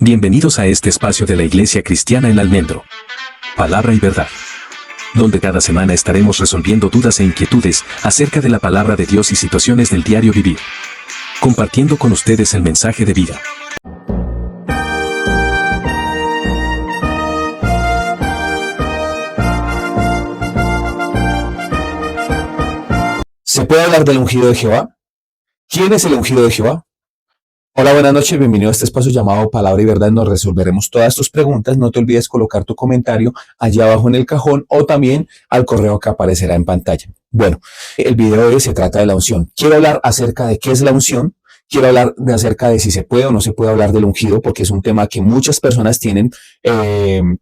Bienvenidos a este espacio de la Iglesia Cristiana El Almendro. Palabra y verdad. Donde cada semana estaremos resolviendo dudas e inquietudes acerca de la palabra de Dios y situaciones del diario vivir. Compartiendo con ustedes el mensaje de vida. ¿Se puede hablar del ungido de Jehová? ¿Quién es el ungido de Jehová? Hola, buenas noches, bienvenido a este espacio llamado Palabra y Verdad. Nos resolveremos todas tus preguntas. No te olvides colocar tu comentario allá abajo en el cajón o también al correo que aparecerá en pantalla. Bueno, el video de hoy se trata de la unción. Quiero hablar acerca de qué es la unción. Quiero hablar acerca de si se puede o no se puede hablar del ungido, porque es un tema que muchas personas tienen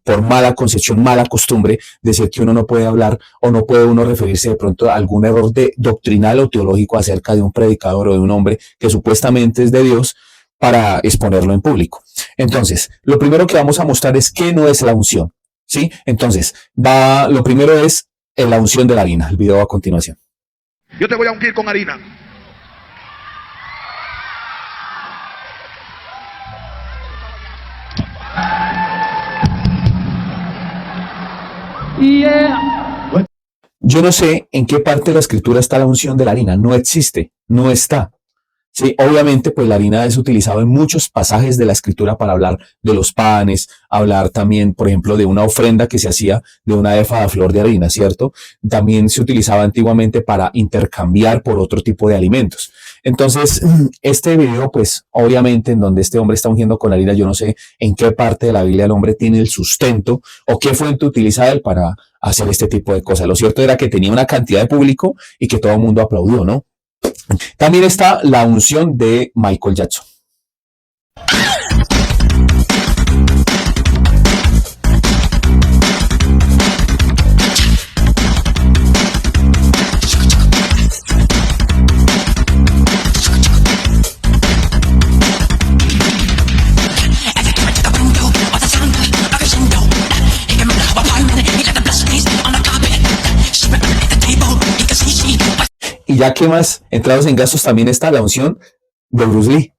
por mala concepción, mala costumbre, decir que uno no puede hablar o no puede uno referirse de pronto a algún error doctrinal o teológico acerca de un predicador o de un hombre que supuestamente es de Dios para exponerlo en público. Entonces, lo primero que vamos a mostrar es qué no es la unción, ¿sí? Entonces, lo primero es la unción de la harina. El video va a continuación. Yo te voy a ungir con harina. Yo no sé en qué parte de la escritura está la unción de la harina. No existe, no está. Sí, obviamente, pues la harina es utilizada en muchos pasajes de la escritura para hablar de los panes, hablar también, por ejemplo, de una ofrenda que se hacía de una efa de flor de harina, ¿cierto? También se utilizaba antiguamente para intercambiar por otro tipo de alimentos. Entonces, este video, pues, obviamente, en donde este hombre está ungiendo con harina, yo no sé en qué parte de la Biblia el hombre tiene el sustento o qué fuente utiliza él para hacer este tipo de cosas. Lo cierto era que tenía una cantidad de público y que todo el mundo aplaudió, ¿no? También está la unción de Michael Jackson. Y ya que más entrados en gastos, también está la unción de Bruce Lee.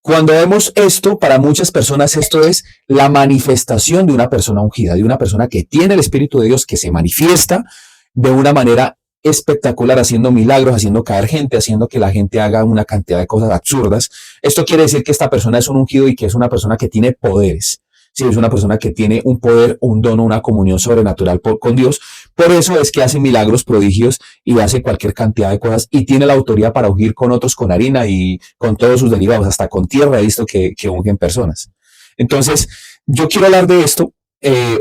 Cuando vemos esto, para muchas personas esto es la manifestación de una persona ungida, de una persona que tiene el Espíritu de Dios, que se manifiesta de una manera espectacular, haciendo milagros, haciendo caer gente, haciendo que la gente haga una cantidad de cosas absurdas. Esto quiere decir que esta persona es un ungido y que es una persona que tiene poderes. Sí, es una persona que tiene un poder, un don, una comunión sobrenatural con Dios. Por eso es que hace milagros, prodigios y hace cualquier cantidad de cosas y tiene la autoridad para ungir con otros con harina y con todos sus derivados, hasta con tierra he visto que ungen personas. Entonces, yo quiero hablar de esto.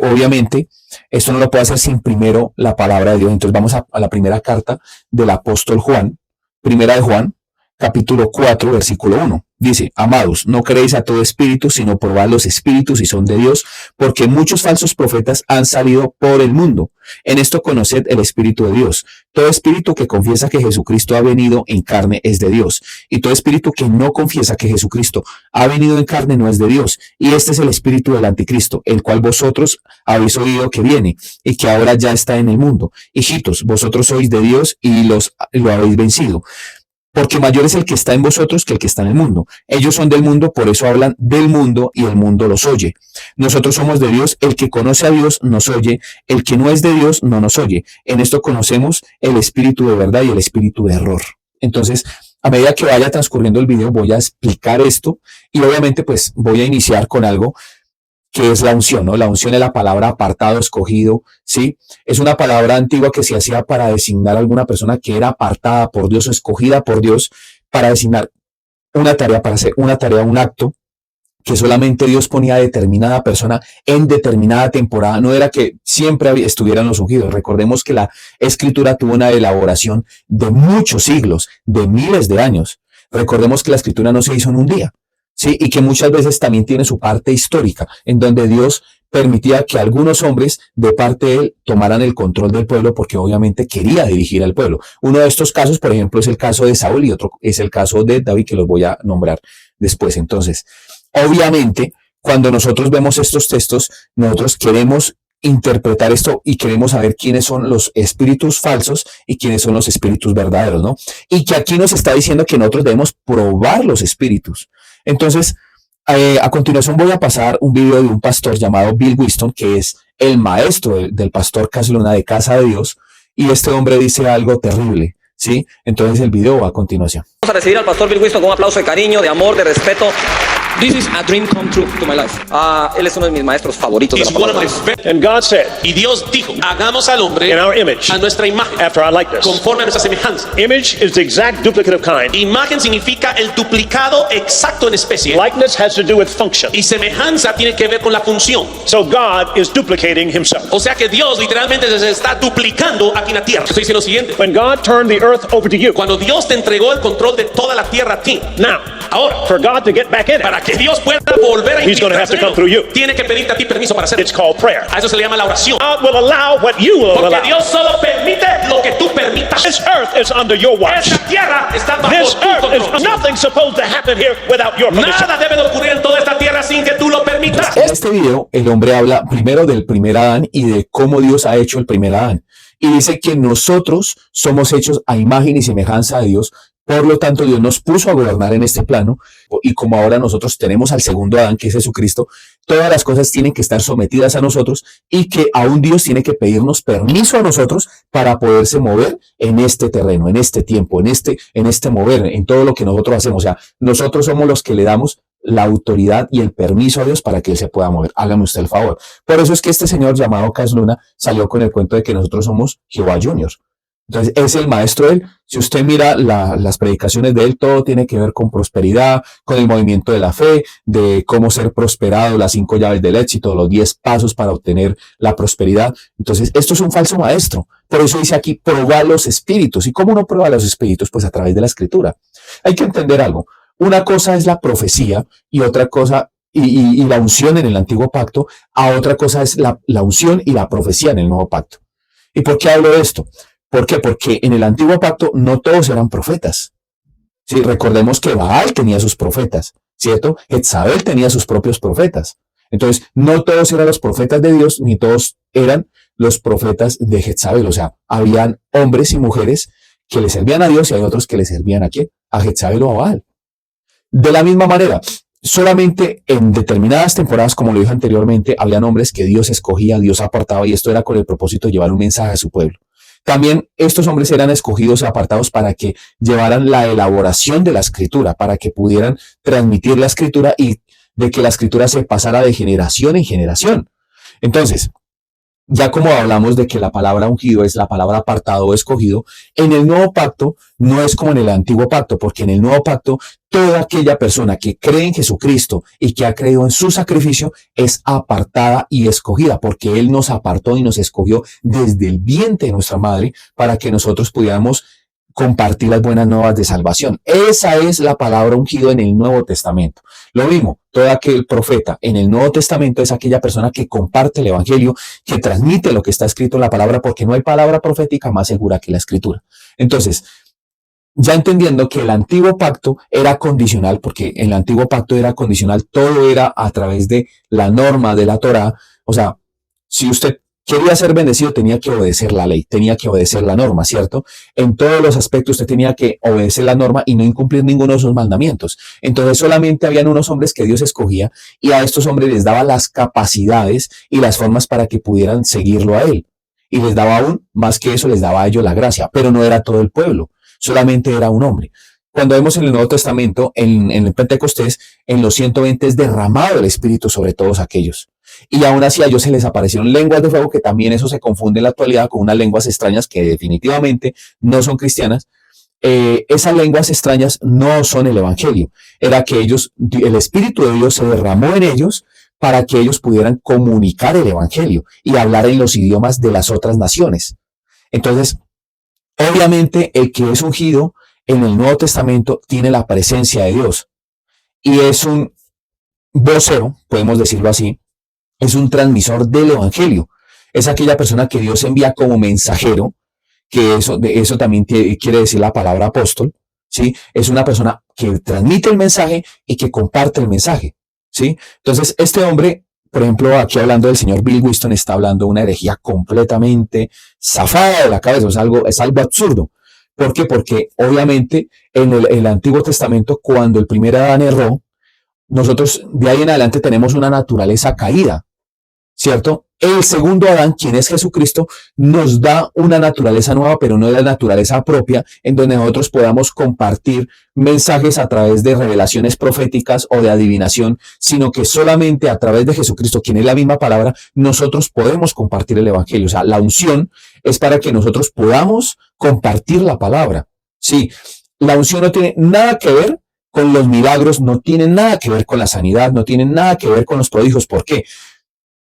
Obviamente, esto no lo puedo hacer sin primero la palabra de Dios. Entonces vamos a la primera carta del apóstol Juan, primera de Juan, capítulo 4, versículo 1. Dice: amados, no creéis a todo espíritu, sino probad los espíritus si son de Dios, porque muchos falsos profetas han salido por el mundo. En esto conoced el Espíritu de Dios. Todo espíritu que confiesa que Jesucristo ha venido en carne es de Dios, y todo espíritu que no confiesa que Jesucristo ha venido en carne no es de Dios. Y este es el espíritu del anticristo, el cual vosotros habéis oído que viene, y que ahora ya está en el mundo. Hijitos, vosotros sois de Dios y lo habéis vencido. Porque mayor es el que está en vosotros que el que está en el mundo. Ellos son del mundo, por eso hablan del mundo y el mundo los oye. Nosotros somos de Dios, el que conoce a Dios nos oye, el que no es de Dios no nos oye. En esto conocemos el espíritu de verdad y el espíritu de error. Entonces, a medida que vaya transcurriendo el video, voy a explicar esto y obviamente pues voy a iniciar con algo que es la unción, ¿no? La unción es la palabra apartado, escogido, ¿sí? Es una palabra antigua que se hacía para designar a alguna persona que era apartada por Dios o escogida por Dios para designar una tarea, para hacer una tarea, un acto que solamente Dios ponía a determinada persona en determinada temporada. No era que siempre estuvieran los ungidos. Recordemos que la escritura tuvo una elaboración de muchos siglos, de miles de años. Recordemos que la escritura no se hizo en un día. Sí, y que muchas veces también tiene su parte histórica, en donde Dios permitía que algunos hombres de parte de él tomaran el control del pueblo porque obviamente quería dirigir al pueblo. Uno de estos casos, por ejemplo, es el caso de Saúl y otro es el caso de David, que los voy a nombrar después. Entonces, obviamente, cuando nosotros vemos estos textos, nosotros queremos interpretar esto y queremos saber quiénes son los espíritus falsos y quiénes son los espíritus verdaderos, ¿no? Y que aquí nos está diciendo que nosotros debemos probar los espíritus. Entonces, a continuación voy a pasar un video de un pastor llamado Bill Winston, que es el maestro del pastor Cas Luna de Casa de Dios, y este hombre dice algo terrible, ¿sí? Entonces el video va a continuación. Vamos a recibir al pastor Bill Winston con un aplauso de cariño, de amor, de respeto. This is a dream come true to my life. Él es uno de mis maestros favoritos de la palabra. And God said, Y Dios dijo, hagamos al hombre in our image, a nuestra imagen, after our likeness. conforme a nuestra semejanza. Image is the exact duplicate of kind. Imagen significa el duplicado exacto en especie. Likeness has to do with function. Y semejanza tiene que ver con la función. So God is duplicating himself. O sea que Dios literalmente se está duplicando aquí en la tierra. Estoy diciendo lo siguiente. When God turned the earth over to you, Cuando Dios te entregó el control de toda la tierra a ti, now, ahora, for God to get back in para it, que Dios pueda volver a He's gonna have to come through you. tiene que pedirte a ti permiso para hacerlo. it's called prayer. A eso se le llama la oración. God will allow what you will Porque allow. Dios solo permite lo que tú permitas. This earth is under your watch. Esta tierra está bajo This tu earth is control. nothing supposed to happen here without your permission. Nada debe de ocurrir en toda esta tierra sin que tú lo permitas. En este video, el hombre habla primero del primer Adán y de cómo Dios ha hecho el primer Adán. Y dice que nosotros somos hechos a imagen y semejanza de Dios. Por lo tanto, Dios nos puso a gobernar en este plano. Y como ahora nosotros tenemos al segundo Adán, que es Jesucristo, todas las cosas tienen que estar sometidas a nosotros y que aún Dios tiene que pedirnos permiso a nosotros para poderse mover en este terreno, en este tiempo, en este mover, en todo lo que nosotros hacemos. O sea, nosotros somos los que le damos la autoridad y el permiso a Dios para que Él se pueda mover. Hágame usted el favor. Por eso es que este señor llamado Cas Luna salió con el cuento de que nosotros somos Jehová Juniors. Entonces, es el maestro de él. Si usted mira las predicaciones de él, todo tiene que ver con prosperidad, con el movimiento de la fe, de cómo ser prosperado, las 5 llaves del éxito, los 10 pasos para obtener la prosperidad. Entonces, esto es un falso maestro. Por eso dice aquí, probar los espíritus. ¿Y cómo uno prueba los espíritus? Pues a través de la escritura. Hay que entender algo. Una cosa es la profecía y otra cosa, y la unción en el antiguo pacto, a otra cosa es la unción y la profecía en el nuevo pacto. ¿Y por qué hablo de esto? ¿Por qué? Porque en el antiguo pacto no todos eran profetas. Sí, recordemos que Baal tenía sus profetas, ¿cierto? Jezabel tenía sus propios profetas. Entonces, no todos eran los profetas de Dios, ni todos eran los profetas de Jezabel. O sea, habían hombres y mujeres que le servían a Dios y hay otros que le servían ¿a quién? A Jezabel o a Baal. De la misma manera, solamente en determinadas temporadas, como lo dije anteriormente, habían hombres que Dios escogía, Dios apartaba, y esto era con el propósito de llevar un mensaje a su pueblo. También estos hombres eran escogidos y apartados para que llevaran la elaboración de la escritura, para que pudieran transmitir la escritura y de que la escritura se pasara de generación en generación. Entonces, ya como hablamos de que la palabra ungido es la palabra apartado o escogido, en el nuevo pacto no es como en el antiguo pacto, porque en el nuevo pacto toda aquella persona que cree en Jesucristo y que ha creído en su sacrificio es apartada y escogida, porque Él nos apartó y nos escogió desde el vientre de nuestra madre para que nosotros pudiéramos compartir las buenas nuevas de salvación. Esa es la palabra ungido en el Nuevo Testamento. Lo mismo, todo aquel profeta en el Nuevo Testamento es aquella persona que comparte el Evangelio, que transmite lo que está escrito en la palabra, porque no hay palabra profética más segura que la Escritura. Entonces, ya entendiendo que el antiguo pacto era condicional, porque en el antiguo pacto era condicional, todo era a través de la norma de la Torá. O sea, si usted quería ser bendecido, tenía que obedecer la ley, tenía que obedecer la norma, ¿cierto? En todos los aspectos usted tenía que obedecer la norma y no incumplir ninguno de sus mandamientos. Entonces solamente habían unos hombres que Dios escogía y a estos hombres les daba las capacidades y las formas para que pudieran seguirlo a Él. Y les daba aún, más que eso, les daba a ellos la gracia, pero no era todo el pueblo, solamente era un hombre. Cuando vemos en el Nuevo Testamento, en el Pentecostés, en los 120 es derramado el Espíritu sobre todos aquellos. Y aún así a ellos se les aparecieron lenguas de fuego, que también eso se confunde en la actualidad con unas lenguas extrañas que definitivamente no son cristianas. Esas lenguas extrañas no son el Evangelio. Era que ellos, el Espíritu de Dios se derramó en ellos para que ellos pudieran comunicar el Evangelio y hablar en los idiomas de las otras naciones. Entonces, obviamente el que es ungido en el Nuevo Testamento tiene la presencia de Dios y es un vocero, podemos decirlo así, es un transmisor del evangelio. Es aquella persona que Dios envía como mensajero, que de eso también quiere decir la palabra apóstol, ¿sí? Es una persona que transmite el mensaje y que comparte el mensaje, ¿sí? Entonces, este hombre, por ejemplo, aquí hablando del señor Bill Winston, está hablando de una herejía completamente zafada de la cabeza, es algo absurdo. ¿Por qué? Porque obviamente en el Antiguo Testamento, cuando el primer Adán erró, nosotros de ahí en adelante tenemos una naturaleza caída, ¿cierto? El segundo Adán, quien es Jesucristo, nos da una naturaleza nueva, pero no de la naturaleza propia, en donde nosotros podamos compartir mensajes a través de revelaciones proféticas o de adivinación, sino que solamente a través de Jesucristo, quien es la misma palabra, nosotros podemos compartir el evangelio. O sea, la unción es para que nosotros podamos compartir la palabra. Sí, la unción no tiene nada que ver con los milagros, no tiene nada que ver con la sanidad, no tiene nada que ver con los prodigios. ¿Por qué?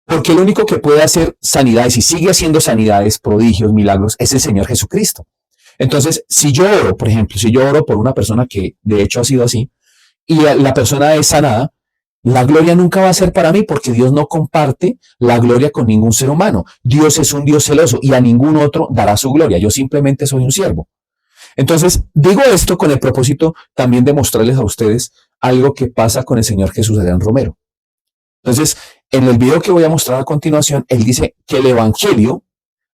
Porque el único que puede hacer sanidades y sigue haciendo sanidades, prodigios, milagros, es el Señor Jesucristo. Entonces, si yo oro, por ejemplo, si yo oro por una persona que de hecho ha sido así, y la persona es sanada, la gloria nunca va a ser para mí, porque Dios no comparte la gloria con ningún ser humano. Dios es un Dios celoso y a ningún otro dará su gloria. Yo simplemente soy un siervo. Entonces, digo esto con el propósito también de mostrarles a ustedes algo que pasa con el señor Jesús Adrián Romero. Entonces, en el video que voy a mostrar a continuación, él dice que el evangelio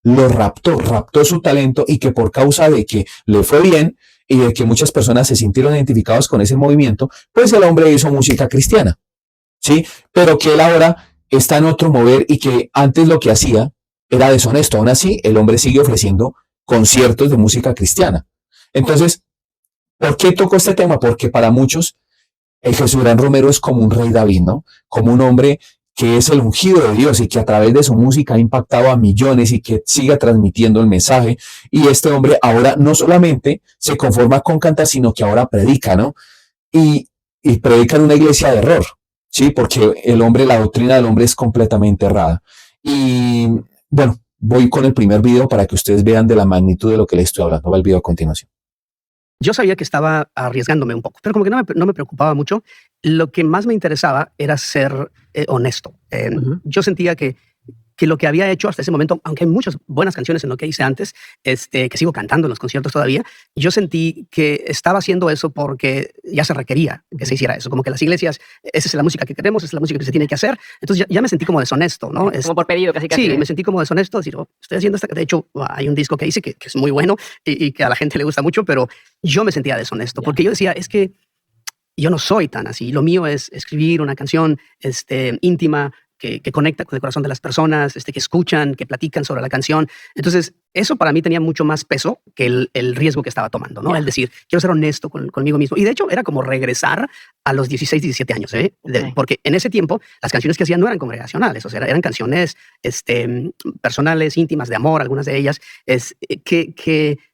lo raptó su talento, y que por causa de que le fue bien y de que muchas personas se sintieron identificados con ese movimiento, pues el hombre hizo música cristiana, ¿sí? Pero que él ahora está en otro mover y que antes lo que hacía era deshonesto. Aún así, el hombre sigue ofreciendo conciertos de música cristiana. Entonces, ¿por qué toco este tema? Porque para muchos el Jesús Adrián Romero es como un rey David, ¿no? Como un hombre que es el ungido de Dios y que a través de su música ha impactado a millones y que siga transmitiendo el mensaje. Y este hombre ahora no solamente se conforma con cantar, sino que ahora predica, ¿no? Y predica en una iglesia de error, ¿sí? Porque la doctrina del hombre es completamente errada. Y bueno, voy con el primer video para que ustedes vean de la magnitud de lo que les estoy hablando. Va el video a continuación. Yo sabía que estaba arriesgándome un poco, pero como que no me preocupaba mucho. Lo que más me interesaba era ser honesto. Yo sentía que lo que había hecho hasta ese momento, aunque hay muchas buenas canciones en lo que hice antes, que sigo cantando en los conciertos todavía, yo sentí que estaba haciendo eso porque ya se requería que se hiciera eso. Como que las iglesias, esa es la música que queremos, esa es la música que se tiene que hacer. Entonces ya me sentí como deshonesto, ¿no? Como por pedido, casi. Sí, me sentí como deshonesto. Decir, estoy haciendo esta. De hecho, hay un disco que hice que es muy bueno y que a la gente le gusta mucho, pero yo me sentía deshonesto porque yo decía, es que yo no soy tan así. Lo mío es escribir una canción íntima, que conecta con el corazón de las personas, que escuchan, que platican sobre la canción. Entonces, eso para mí tenía mucho más peso que el riesgo que estaba tomando, ¿no? El decir, quiero ser honesto conmigo mismo. Y de hecho, era como regresar a los 16, 17 años, porque en ese tiempo las canciones que hacía no eran congregacionales, o sea, eran canciones personales, íntimas, de amor, algunas de ellas,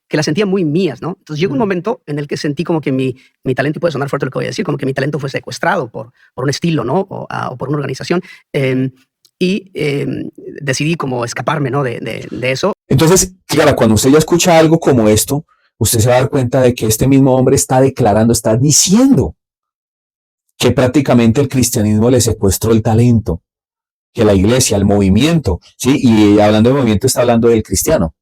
que las sentía muy mías, ¿no? Entonces llegó un momento en el que sentí como que mi talento, y puede sonar fuerte lo que voy a decir, como que mi talento fue secuestrado por un estilo, ¿no? O por una organización. Decidí como escaparme, ¿no? de eso. Entonces, claro, cuando usted ya escucha algo como esto, usted se va a dar cuenta de que este mismo hombre está declarando, está diciendo que prácticamente el cristianismo le secuestró el talento, que la iglesia, el movimiento, ¿sí? Y hablando de movimiento, está hablando del cristiano.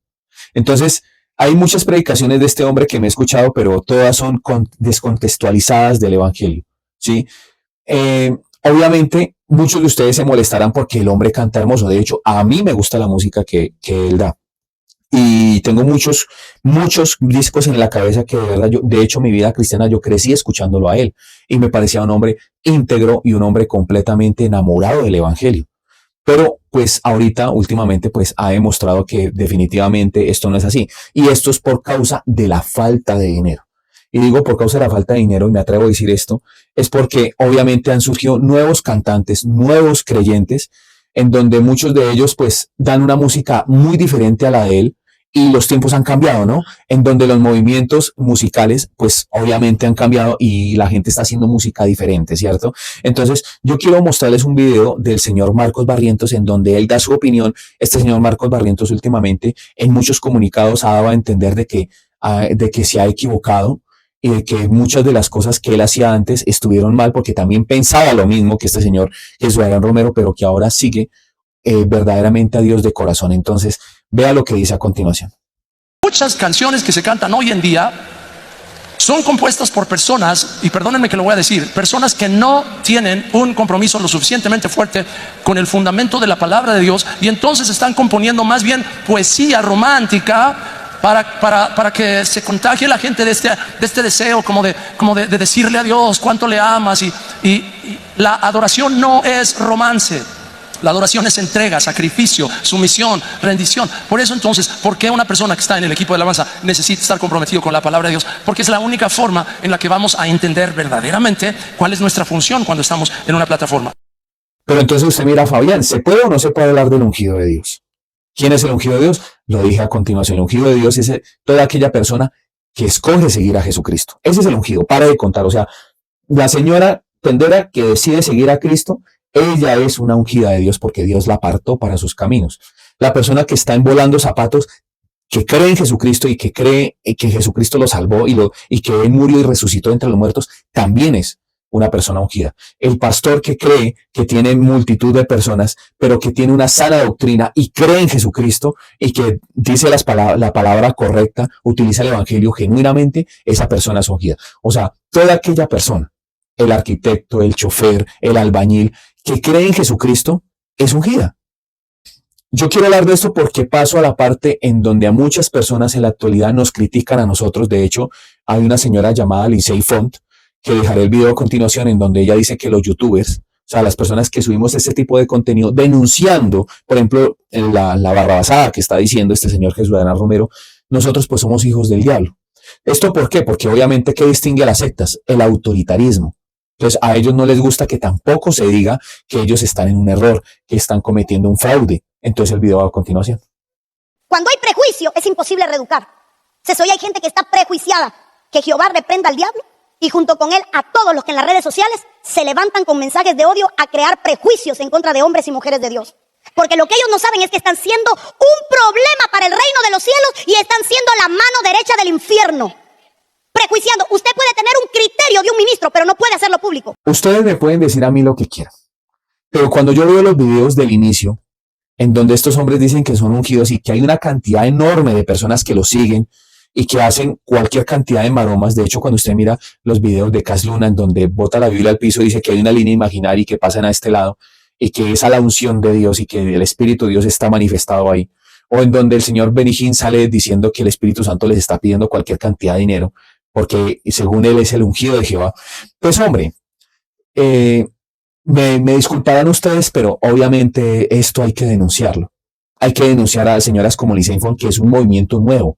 Entonces, hay muchas predicaciones de este hombre que me he escuchado, pero todas son descontextualizadas del evangelio, ¿sí? Obviamente, muchos de ustedes se molestarán porque el hombre canta hermoso. De hecho, a mí me gusta la música que él da. Y tengo muchos discos en la cabeza que de verdad, de hecho, mi vida cristiana, yo crecí escuchándolo a él. Y me parecía un hombre íntegro y un hombre completamente enamorado del evangelio. Pero pues ahorita, últimamente, pues ha demostrado que definitivamente esto no es así. Y esto es por causa de la falta de dinero. Y digo por causa de la falta de dinero, y me atrevo a decir esto, es porque obviamente han surgido nuevos cantantes, nuevos creyentes, en donde muchos de ellos pues dan una música muy diferente a la de él, y los tiempos han cambiado, ¿no? En donde los movimientos musicales pues obviamente han cambiado y la gente está haciendo música diferente, ¿cierto? Entonces yo quiero mostrarles un video del señor Marcos Barrientos en donde él da su opinión. Este señor Marcos Barrientos últimamente en muchos comunicados ha dado a entender de que se ha equivocado y de que muchas de las cosas que él hacía antes estuvieron mal porque también pensaba lo mismo que este señor Jesús Adrián Romero, pero que ahora sigue verdaderamente a Dios de corazón. Entonces, vea lo que dice a continuación. Muchas canciones que se cantan hoy en día son compuestas por personas, y perdónenme que lo voy a decir, personas que no tienen un compromiso lo suficientemente fuerte con el fundamento de la palabra de Dios, y entonces están componiendo más bien poesía romántica para que se contagie la gente de este deseo como de decirle a Dios cuánto le amas, y la adoración no es romance. La adoración es entrega, sacrificio, sumisión, rendición. Por eso entonces, ¿por qué una persona que está en el equipo de alabanza necesita estar comprometido con la palabra de Dios? Porque es la única forma en la que vamos a entender verdaderamente cuál es nuestra función cuando estamos en una plataforma. Pero entonces usted mira, Fabián, ¿se puede o no se puede hablar del ungido de Dios? ¿Quién es el ungido de Dios? Lo dije a continuación. El ungido de Dios es toda aquella persona que escoge seguir a Jesucristo. Ese es el ungido. Para de contar. O sea, la señora tendera que decide seguir a Cristo, ella es una ungida de Dios porque Dios la apartó para sus caminos. La persona que está envolando zapatos, que cree en Jesucristo y que cree que Jesucristo lo salvó y que Él murió y resucitó entre los muertos, también es una persona ungida. El pastor que cree que tiene multitud de personas, pero que tiene una sana doctrina y cree en Jesucristo y que dice la palabra correcta, utiliza el evangelio genuinamente, esa persona es ungida. O sea, toda aquella persona, el arquitecto, el chofer, el albañil, que cree en Jesucristo, es ungida. Yo quiero hablar de esto porque paso a la parte en donde a muchas personas en la actualidad nos critican a nosotros. De hecho, hay una señora llamada Licey Font, que dejaré el video a continuación, en donde ella dice que los youtubers, o sea, las personas que subimos este tipo de contenido, denunciando, por ejemplo, la barrabasada que está diciendo este señor Jesús Adrián Romero, nosotros pues somos hijos del diablo. ¿Esto por qué? Porque obviamente, ¿qué distingue a las sectas? El autoritarismo. Entonces, a ellos no les gusta que tampoco se diga que ellos están en un error, que están cometiendo un fraude. Entonces, el video va a continuación. Cuando hay prejuicio, es imposible reeducar. Hoy hay gente que está prejuiciada. Que Jehová reprenda al diablo y junto con él a todos los que en las redes sociales se levantan con mensajes de odio a crear prejuicios en contra de hombres y mujeres de Dios. Porque lo que ellos no saben es que están siendo un problema para el reino de los cielos y están siendo la mano derecha del infierno. Prejuiciando. Usted puede tener un criterio de un ministro, pero no puede hacerlo público. Ustedes me pueden decir a mí lo que quieran. Pero cuando yo veo los videos del inicio, en donde estos hombres dicen que son ungidos y que hay una cantidad enorme de personas que los siguen y que hacen cualquier cantidad de maromas. De hecho, cuando usted mira los videos de Cas Luna, en donde bota la Biblia al piso y dice que hay una línea imaginaria y que pasan a este lado y que es a la unción de Dios y que el Espíritu de Dios está manifestado ahí. O en donde el señor Benny Hinn sale diciendo que el Espíritu Santo les está pidiendo cualquier cantidad de dinero, porque según él es el ungido de Jehová. Pues hombre, me disculparán ustedes, pero obviamente esto hay que denunciarlo. Hay que denunciar a señoras como Licey Font, que es un movimiento nuevo.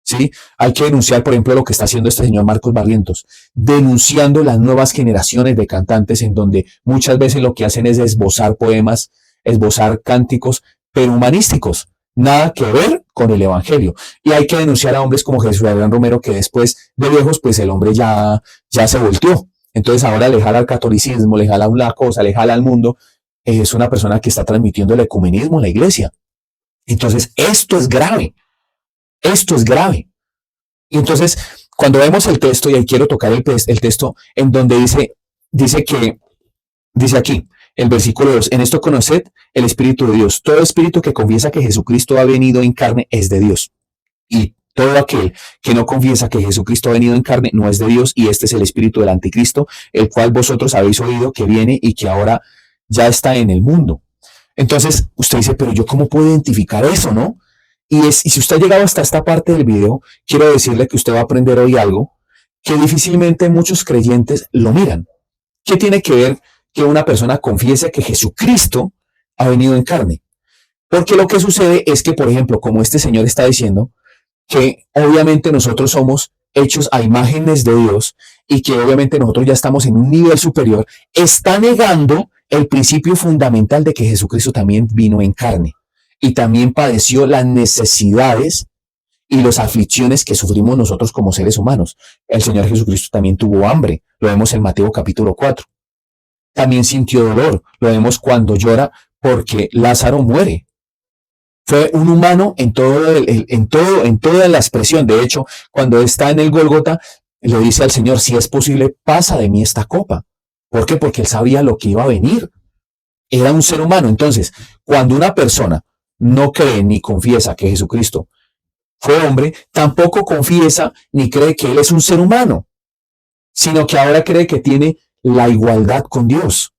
¿Sí? Hay que denunciar, por ejemplo, lo que está haciendo este señor Marcos Barrientos, denunciando las nuevas generaciones de cantantes en donde muchas veces lo que hacen es esbozar poemas, esbozar cánticos, pero humanísticos. Nada que ver con el evangelio. Y hay que denunciar a hombres como Jesús Adrián Romero, que después de viejos, pues el hombre ya se volteó. Entonces ahora le jala al catolicismo, le jala una cosa, le jala al mundo. Es una persona que está transmitiendo el ecumenismo en la iglesia. Entonces esto es grave. Esto es grave. Y entonces, cuando vemos el texto, y ahí quiero tocar el texto, en donde dice aquí, el versículo 2, en esto conoced el Espíritu de Dios. Todo espíritu que confiesa que Jesucristo ha venido en carne es de Dios. Y todo aquel que no confiesa que Jesucristo ha venido en carne no es de Dios, y este es el espíritu del anticristo, el cual vosotros habéis oído que viene y que ahora ya está en el mundo. Entonces, usted dice, pero yo ¿cómo puedo identificar eso, no? Y si usted ha llegado hasta esta parte del video, quiero decirle que usted va a aprender hoy algo que difícilmente muchos creyentes lo miran. ¿Qué tiene que ver que una persona confiese que Jesucristo ha venido en carne? Porque lo que sucede es que, por ejemplo, como este señor está diciendo, que obviamente nosotros somos hechos a imágenes de Dios y que obviamente nosotros ya estamos en un nivel superior, está negando el principio fundamental de que Jesucristo también vino en carne. Y también padeció las necesidades y las aflicciones que sufrimos nosotros como seres humanos. El Señor Jesucristo también tuvo hambre, lo vemos en Mateo capítulo 4. También sintió dolor, lo vemos cuando llora porque Lázaro muere. Fue un humano en toda la expresión. De hecho, cuando está en el Gólgota, le dice al Señor, si es posible, pasa de mí esta copa. ¿Por qué? Porque él sabía lo que iba a venir. Era un ser humano. Entonces, cuando una persona no cree ni confiesa que Jesucristo fue hombre, tampoco confiesa ni cree que él es un ser humano, sino que ahora cree que tiene la igualdad con Dios.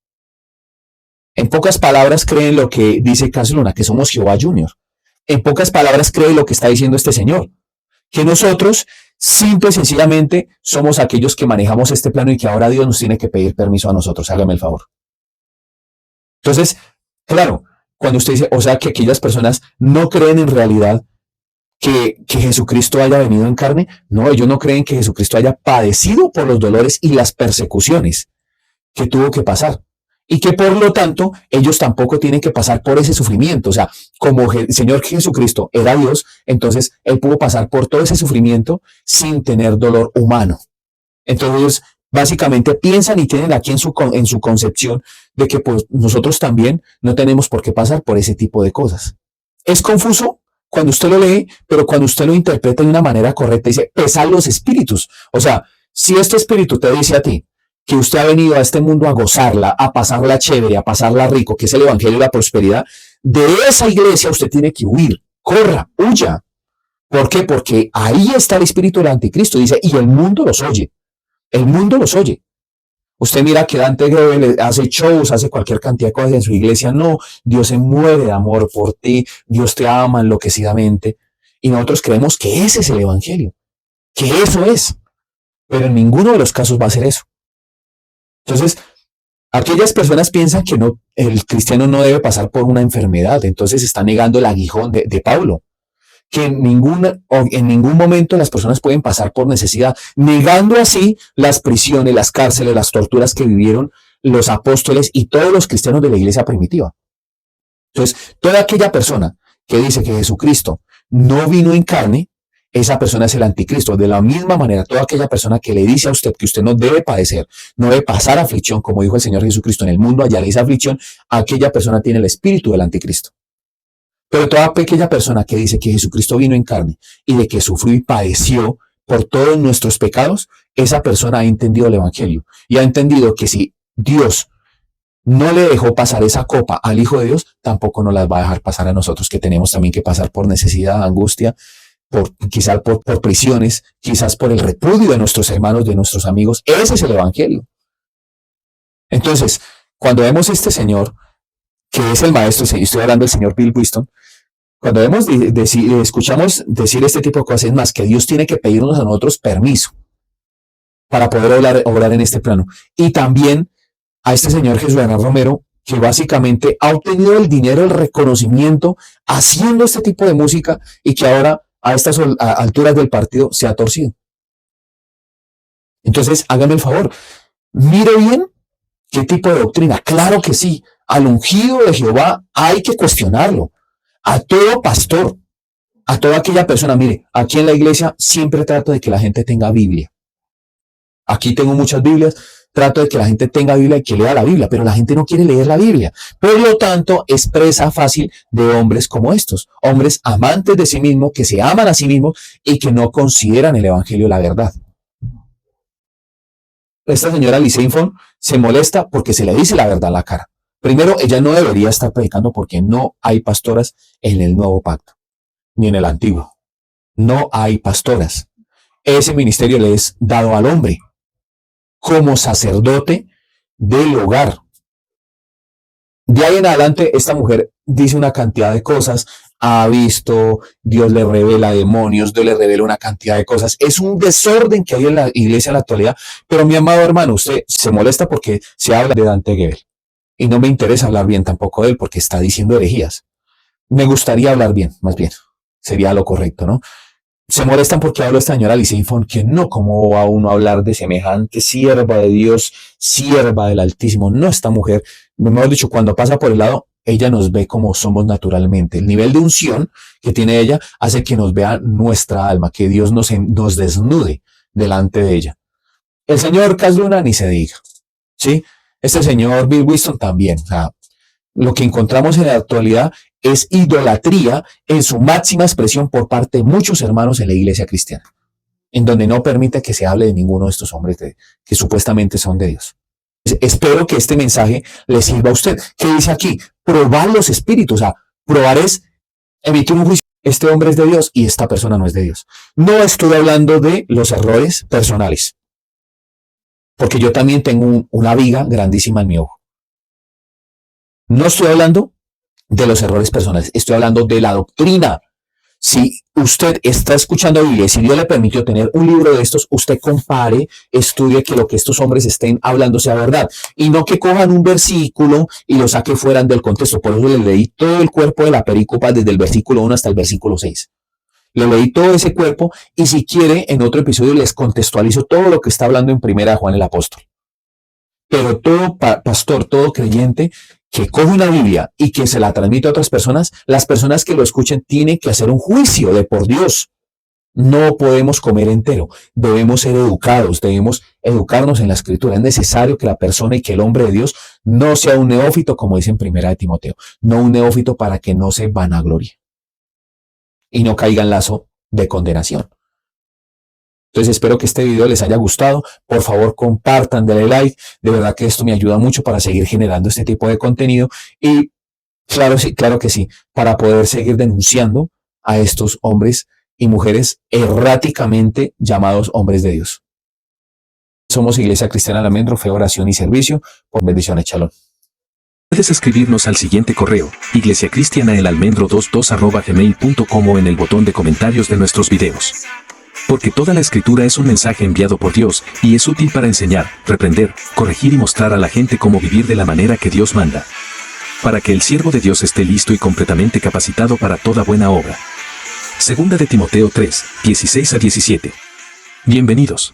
En pocas palabras, cree en lo que dice Cas Luna, que somos Jehová Junior. En pocas palabras, cree lo que está diciendo este señor, que nosotros simple y sencillamente somos aquellos que manejamos este plano y que ahora Dios nos tiene que pedir permiso a nosotros. Hágame el favor. Entonces, claro, cuando usted dice, o sea, que aquellas personas no creen en realidad que Jesucristo haya venido en carne, no, ellos no creen que Jesucristo haya padecido por los dolores y las persecuciones que tuvo que pasar. Y que por lo tanto, ellos tampoco tienen que pasar por ese sufrimiento. O sea, como el Señor Jesucristo era Dios, entonces Él pudo pasar por todo ese sufrimiento sin tener dolor humano. Entonces, básicamente piensan y tienen aquí en su concepción de que pues, nosotros también no tenemos por qué pasar por ese tipo de cosas. Es confuso cuando usted lo lee, pero cuando usted lo interpreta de una manera correcta, dice, pesan los espíritus. O sea, si este espíritu te dice a ti que usted ha venido a este mundo a gozarla, a pasarla chévere, a pasarla rico, que es el evangelio de la prosperidad, de esa iglesia usted tiene que huir, corra, huya. ¿Por qué? Porque ahí está el espíritu del anticristo, dice, y el mundo los oye. El mundo los oye. Usted mira que Dante Gebel hace shows, hace cualquier cantidad de cosas en su iglesia. No, Dios se mueve de amor por ti, Dios te ama enloquecidamente. Y nosotros creemos que ese es el evangelio, que eso es. Pero en ninguno de los casos va a ser eso. Entonces, aquellas personas piensan que no, el cristiano no debe pasar por una enfermedad. Entonces está negando el aguijón de Pablo. Que en ningún momento las personas pueden pasar por necesidad, negando así las prisiones, las cárceles, las torturas que vivieron los apóstoles y todos los cristianos de la iglesia primitiva. Entonces, toda aquella persona que dice que Jesucristo no vino en carne, esa persona es el anticristo. De la misma manera, toda aquella persona que le dice a usted que usted no debe padecer, no debe pasar aflicción, como dijo el Señor Jesucristo, en el mundo allá le dice aflicción, aquella persona tiene el espíritu del anticristo. Pero toda aquella persona que dice que Jesucristo vino en carne y de que sufrió y padeció por todos nuestros pecados, esa persona ha entendido el evangelio y ha entendido que si Dios no le dejó pasar esa copa al Hijo de Dios, tampoco nos las va a dejar pasar a nosotros, que tenemos también que pasar por necesidad, angustia, quizás por prisiones, quizás por el repudio de nuestros hermanos, de nuestros amigos. Ese es el evangelio. Entonces, cuando vemos este señor, que es el maestro, estoy hablando del señor Bill Winston, cuando escuchamos decir este tipo de cosas, es más, que Dios tiene que pedirnos a nosotros permiso para poder obrar en este plano. Y también a este señor Jesús Bernal Romero, que básicamente ha obtenido el dinero, el reconocimiento, haciendo este tipo de música y que ahora a estas alturas del partido se ha torcido. Entonces, hágame el favor, mire bien qué tipo de doctrina. Claro que sí, al ungido de Jehová hay que cuestionarlo. A todo pastor, a toda aquella persona, mire, aquí en la iglesia siempre trato de que la gente tenga Biblia. Aquí tengo muchas Biblias, trato de que la gente tenga Biblia y que lea la Biblia, pero la gente no quiere leer la Biblia. Por lo tanto, es presa fácil de hombres como estos, hombres amantes de sí mismos, que se aman a sí mismos y que no consideran el evangelio la verdad. Esta señora Licey Fon se molesta porque se le dice la verdad en la cara. Primero, ella no debería estar predicando porque no hay pastoras en el nuevo pacto, ni en el antiguo. No hay pastoras. Ese ministerio le es dado al hombre como sacerdote del hogar. De ahí en adelante, esta mujer dice una cantidad de cosas. Ha visto, Dios le revela demonios, Dios le revela una cantidad de cosas. Es un desorden que hay en la iglesia en la actualidad. Pero mi amado hermano, usted se molesta porque se habla de Dante Gebel. Y no me interesa hablar bien tampoco de él porque está diciendo herejías. Me gustaría hablar bien, más bien. Sería lo correcto, ¿no? Se molestan porque hablo de esta señora Licey Fon, que no, ¿cómo va uno a hablar de semejante sierva de Dios, sierva del Altísimo? No, esta mujer, mejor dicho, cuando pasa por el lado, ella nos ve como somos naturalmente. El nivel de unción que tiene ella hace que nos vea nuestra alma, que Dios nos desnude delante de ella. El señor Cas Luna ni se diga, ¿sí? Este señor Bill Winston también. O sea, lo que encontramos en la actualidad es idolatría en su máxima expresión por parte de muchos hermanos en la iglesia cristiana. en donde no permite que se hable de ninguno de estos hombres que supuestamente son de Dios. Espero que este mensaje le sirva a usted. ¿Qué dice aquí? Probar los espíritus. O sea, probar es emitir un juicio. Este hombre es de Dios y esta persona no es de Dios. No estoy hablando de los errores personales, porque yo también tengo una viga grandísima en mi ojo. No estoy hablando de los errores personales, estoy hablando de la doctrina. Si usted está escuchando Biblia y si Dios le permitió tener un libro de estos, usted compare, estudie que lo que estos hombres estén hablando sea verdad. Y no que cojan un versículo y lo saque fuera del contexto. Por eso le leí todo el cuerpo de la perícopa desde el versículo 1 hasta el versículo 6. Le leí todo ese cuerpo y si quiere, en otro episodio les contextualizo todo lo que está hablando en Primera de Juan el Apóstol. Pero todo pastor, todo creyente que coge una Biblia y que se la transmite a otras personas, las personas que lo escuchen tienen que hacer un juicio de por Dios. No podemos comer entero, debemos ser educados, debemos educarnos en la Escritura. Es necesario que la persona y que el hombre de Dios no sea un neófito, como dice en Primera de Timoteo, no un neófito para que no se vanaglorie y no caiga en lazo de condenación. Entonces espero que este video les haya gustado. Por favor, compartan, denle like. De verdad que esto me ayuda mucho para seguir generando este tipo de contenido. Y claro que sí, para poder seguir denunciando a estos hombres y mujeres erráticamente llamados hombres de Dios. Somos Iglesia Cristiana El Almendro, Fe, Oración y Servicio. Por bendiciones, Shalom. Puedes escribirnos al siguiente correo, iglesiacristianaelalmendro2@gmail.com o en el botón de comentarios de nuestros videos. Porque toda la Escritura es un mensaje enviado por Dios y es útil para enseñar, reprender, corregir y mostrar a la gente cómo vivir de la manera que Dios manda. Para que el siervo de Dios esté listo y completamente capacitado para toda buena obra. Segunda de Timoteo 3, 16-17. Bienvenidos.